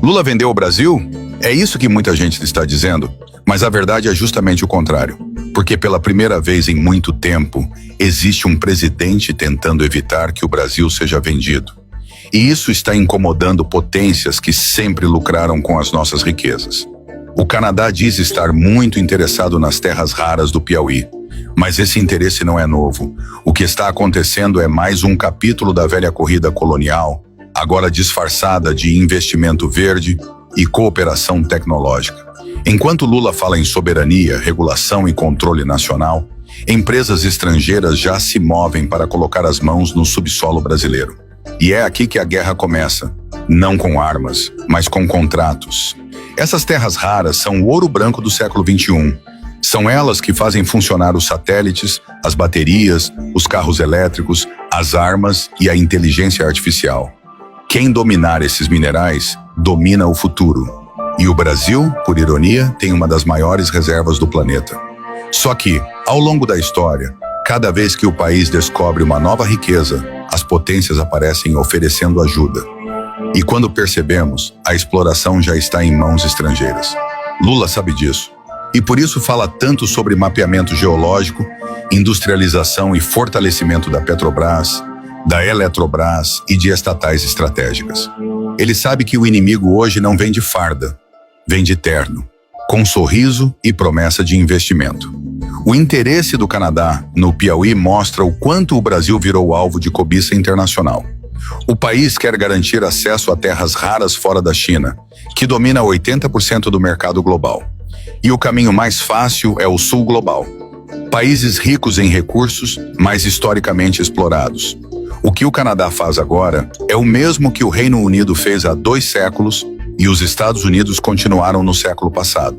Lula vendeu o Brasil? É isso que muita gente está dizendo, mas a verdade é justamente o contrário. Porque pela primeira vez em muito tempo, existe um presidente tentando evitar que o Brasil seja vendido. E isso está incomodando potências que sempre lucraram com as nossas riquezas. O Canadá diz estar muito interessado nas terras raras do Piauí, mas esse interesse não é novo. O que está acontecendo é mais um capítulo da velha corrida colonial, agora disfarçada de investimento verde e cooperação tecnológica. Enquanto Lula fala em soberania, regulação e controle nacional, empresas estrangeiras já se movem para colocar as mãos no subsolo brasileiro. E é aqui que a guerra começa, não com armas, mas com contratos. Essas terras raras são o ouro branco do século XXI. São elas que fazem funcionar os satélites, as baterias, os carros elétricos, as armas e a inteligência artificial. Quem dominar esses minerais, domina o futuro. E o Brasil, por ironia, tem uma das maiores reservas do planeta. Só que, ao longo da história, cada vez que o país descobre uma nova riqueza, as potências aparecem oferecendo ajuda. E quando percebemos, a exploração já está em mãos estrangeiras. Lula sabe disso. E por isso fala tanto sobre mapeamento geológico, industrialização e fortalecimento da Petrobras, da Eletrobras e de estatais estratégicas. Ele sabe que o inimigo hoje não vem de farda, vem de terno, com sorriso e promessa de investimento. O interesse do Canadá no Piauí mostra o quanto o Brasil virou alvo de cobiça internacional. O país quer garantir acesso a terras raras fora da China, que domina 80% do mercado global. E o caminho mais fácil é o Sul Global. Países ricos em recursos, mas historicamente explorados. O que o Canadá faz agora é o mesmo que o Reino Unido fez há 2 séculos e os Estados Unidos continuaram no século passado.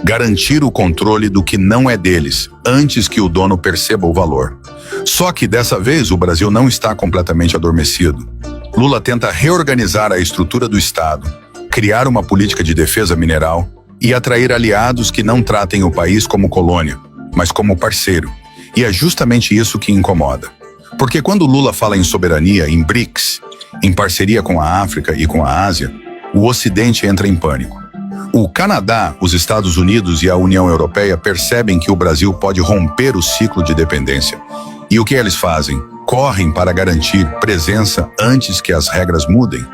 Garantir o controle do que não é deles, antes que o dono perceba o valor. Só que dessa vez o Brasil não está completamente adormecido. Lula tenta reorganizar a estrutura do Estado, criar uma política de defesa mineral e atrair aliados que não tratem o país como colônia, mas como parceiro. E é justamente isso que incomoda. Porque quando Lula fala em soberania, em BRICS, em parceria com a África e com a Ásia, o Ocidente entra em pânico. O Canadá, os Estados Unidos e a União Europeia percebem que o Brasil pode romper o ciclo de dependência. E o que eles fazem? Correm para garantir presença antes que as regras mudem.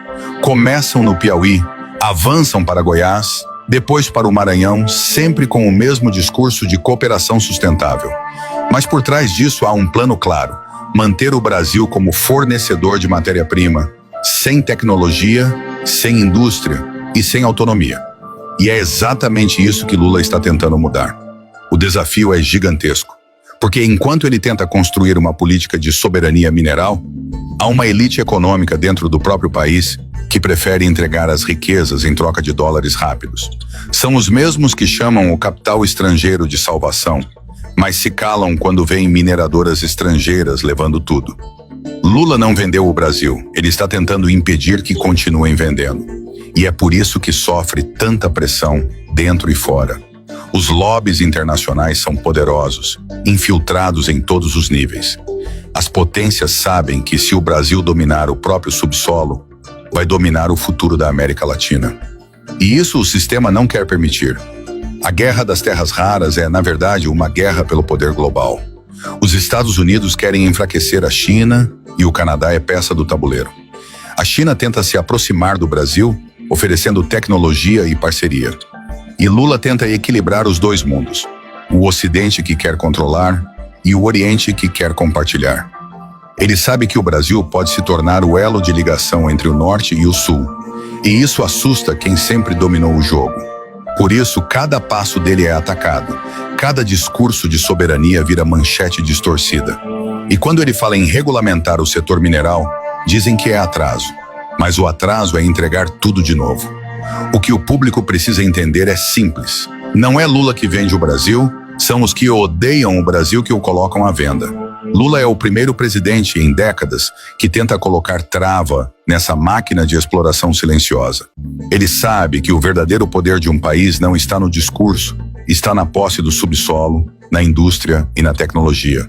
Começam no Piauí, avançam para Goiás, depois para o Maranhão, sempre com o mesmo discurso de cooperação sustentável. Mas por trás disso há um plano claro: manter o Brasil como fornecedor de matéria-prima, sem tecnologia, sem indústria e sem autonomia. E é exatamente isso que Lula está tentando mudar. O desafio é gigantesco, porque enquanto ele tenta construir uma política de soberania mineral, há uma elite econômica dentro do próprio país que prefere entregar as riquezas em troca de dólares rápidos. São os mesmos que chamam o capital estrangeiro de salvação, mas se calam quando veem mineradoras estrangeiras levando tudo. Lula não vendeu o Brasil, ele está tentando impedir que continuem vendendo. E é por isso que sofre tanta pressão dentro e fora. Os lobbies internacionais são poderosos, infiltrados em todos os níveis. As potências sabem que se o Brasil dominar o próprio subsolo, vai dominar o futuro da América Latina. E isso o sistema não quer permitir. A guerra das terras raras é, na verdade, uma guerra pelo poder global. Os Estados Unidos querem enfraquecer a China e o Canadá é peça do tabuleiro. A China tenta se aproximar do Brasil, oferecendo tecnologia e parceria. E Lula tenta equilibrar os 2 mundos, o Ocidente que quer controlar e o Oriente que quer compartilhar. Ele sabe que o Brasil pode se tornar o elo de ligação entre o Norte e o Sul, e isso assusta quem sempre dominou o jogo. Por isso, cada passo dele é atacado, cada discurso de soberania vira manchete distorcida. E quando ele fala em regulamentar o setor mineral, dizem que é atraso. Mas o atraso é entregar tudo de novo. O que o público precisa entender é simples. Não é Lula que vende o Brasil, são os que odeiam o Brasil que o colocam à venda. Lula é o primeiro presidente em décadas que tenta colocar trava nessa máquina de exploração silenciosa. Ele sabe que o verdadeiro poder de um país não está no discurso, está na posse do subsolo, na indústria e na tecnologia.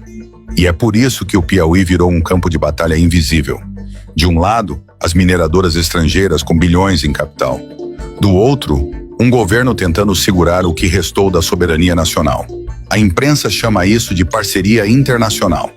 E é por isso que o Piauí virou um campo de batalha invisível. De um lado, as mineradoras estrangeiras com bilhões em capital. Do outro, um governo tentando segurar o que restou da soberania nacional. A imprensa chama isso de parceria internacional.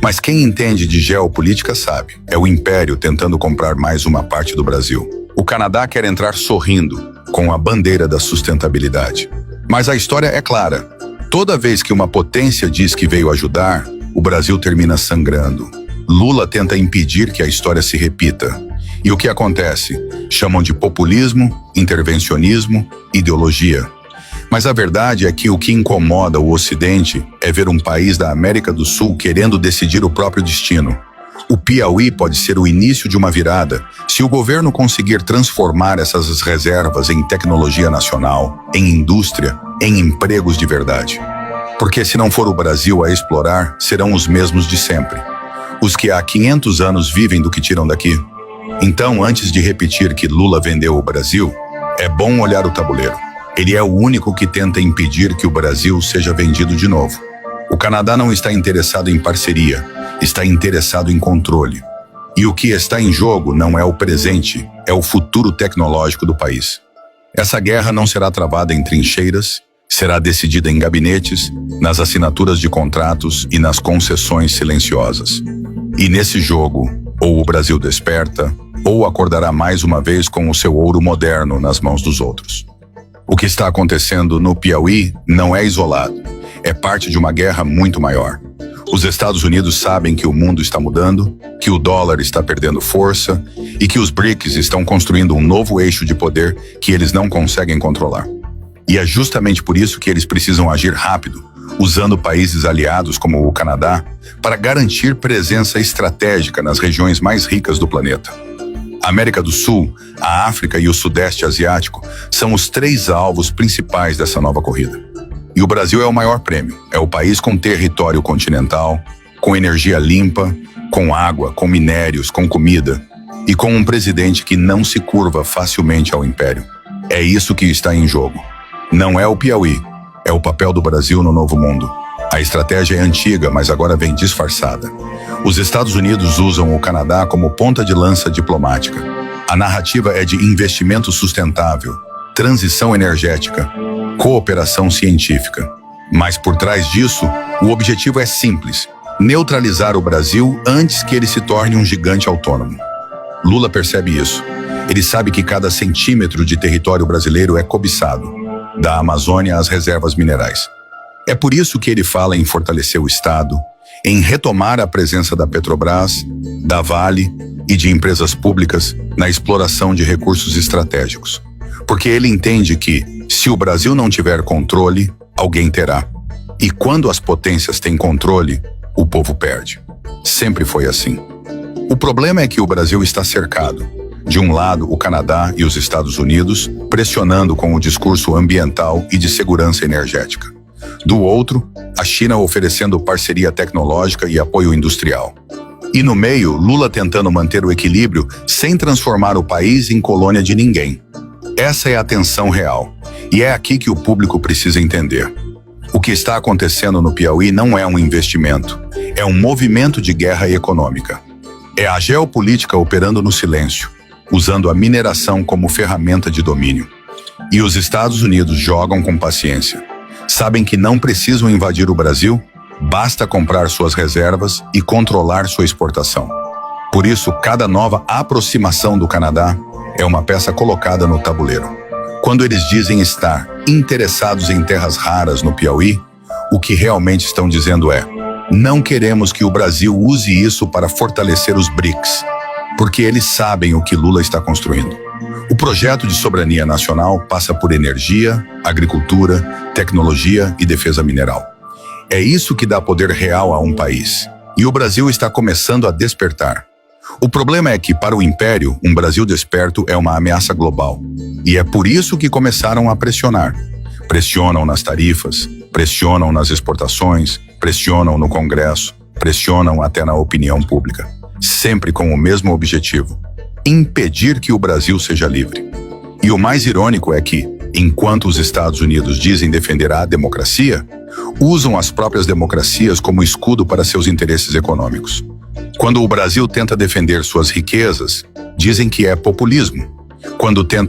Mas quem entende de geopolítica sabe, é o império tentando comprar mais uma parte do Brasil. O Canadá quer entrar sorrindo, com a bandeira da sustentabilidade. Mas a história é clara. Toda vez que uma potência diz que veio ajudar, o Brasil termina sangrando. Lula tenta impedir que a história se repita. E o que acontece? Chamam de populismo, intervencionismo, ideologia. Mas a verdade é que o que incomoda o Ocidente é ver um país da América do Sul querendo decidir o próprio destino. O Piauí pode ser o início de uma virada se o governo conseguir transformar essas reservas em tecnologia nacional, em indústria, em empregos de verdade. Porque se não for o Brasil a explorar, serão os mesmos de sempre. Os que há 500 anos vivem do que tiram daqui. Então, antes de repetir que Lula vendeu o Brasil, é bom olhar o tabuleiro. Ele é o único que tenta impedir que o Brasil seja vendido de novo. O Canadá não está interessado em parceria, está interessado em controle. E o que está em jogo não é o presente, é o futuro tecnológico do país. Essa guerra não será travada em trincheiras, será decidida em gabinetes, nas assinaturas de contratos e nas concessões silenciosas. E nesse jogo, ou o Brasil desperta, ou acordará mais uma vez com o seu ouro moderno nas mãos dos outros. O que está acontecendo no Piauí não é isolado, é parte de uma guerra muito maior. Os Estados Unidos sabem que o mundo está mudando, que o dólar está perdendo força e que os BRICS estão construindo um novo eixo de poder que eles não conseguem controlar. E é justamente por isso que eles precisam agir rápido, usando países aliados como o Canadá, para garantir presença estratégica nas regiões mais ricas do planeta. A América do Sul, a África e o Sudeste Asiático são os 3 alvos principais dessa nova corrida. E o Brasil é o maior prêmio. É o país com território continental, com energia limpa, com água, com minérios, com comida e com um presidente que não se curva facilmente ao império. É isso que está em jogo. Não é o Piauí, é o papel do Brasil no novo mundo. A estratégia é antiga, mas agora vem disfarçada. Os Estados Unidos usam o Canadá como ponta de lança diplomática. A narrativa é de investimento sustentável, transição energética, cooperação científica. Mas por trás disso, o objetivo é simples: neutralizar o Brasil antes que ele se torne um gigante autônomo. Lula percebe isso. Ele sabe que cada centímetro de território brasileiro é cobiçado, da Amazônia às reservas minerais. É por isso que ele fala em fortalecer o Estado, em retomar a presença da Petrobras, da Vale e de empresas públicas na exploração de recursos estratégicos. Porque ele entende que, se o Brasil não tiver controle, alguém terá. E quando as potências têm controle, o povo perde. Sempre foi assim. O problema é que o Brasil está cercado. De um lado, o Canadá e os Estados Unidos, pressionando com o discurso ambiental e de segurança energética. Do outro, a China oferecendo parceria tecnológica e apoio industrial. E no meio, Lula tentando manter o equilíbrio sem transformar o país em colônia de ninguém. Essa é a tensão real. E é aqui que o público precisa entender. O que está acontecendo no Piauí não é um investimento, é um movimento de guerra econômica. É a geopolítica operando no silêncio, usando a mineração como ferramenta de domínio. E os Estados Unidos jogam com paciência. Sabem que não precisam invadir o Brasil, basta comprar suas reservas e controlar sua exportação. Por isso, cada nova aproximação do Canadá é uma peça colocada no tabuleiro. Quando eles dizem estar interessados em terras raras no Piauí, o que realmente estão dizendo é: não queremos que o Brasil use isso para fortalecer os BRICS, porque eles sabem o que Lula está construindo. O projeto de soberania nacional passa por energia, agricultura, tecnologia e defesa mineral. É isso que dá poder real a um país. E o Brasil está começando a despertar. O problema é que, para o Império, um Brasil desperto é uma ameaça global. E é por isso que começaram a pressionar. Pressionam nas tarifas, pressionam nas exportações, pressionam no Congresso, pressionam até na opinião pública. Sempre com o mesmo objetivo: impedir que o Brasil seja livre. E o mais irônico é que, enquanto os Estados Unidos dizem defender a democracia, usam as próprias democracias como escudo para seus interesses econômicos. Quando o Brasil tenta defender suas riquezas, dizem que é populismo. Quando tenta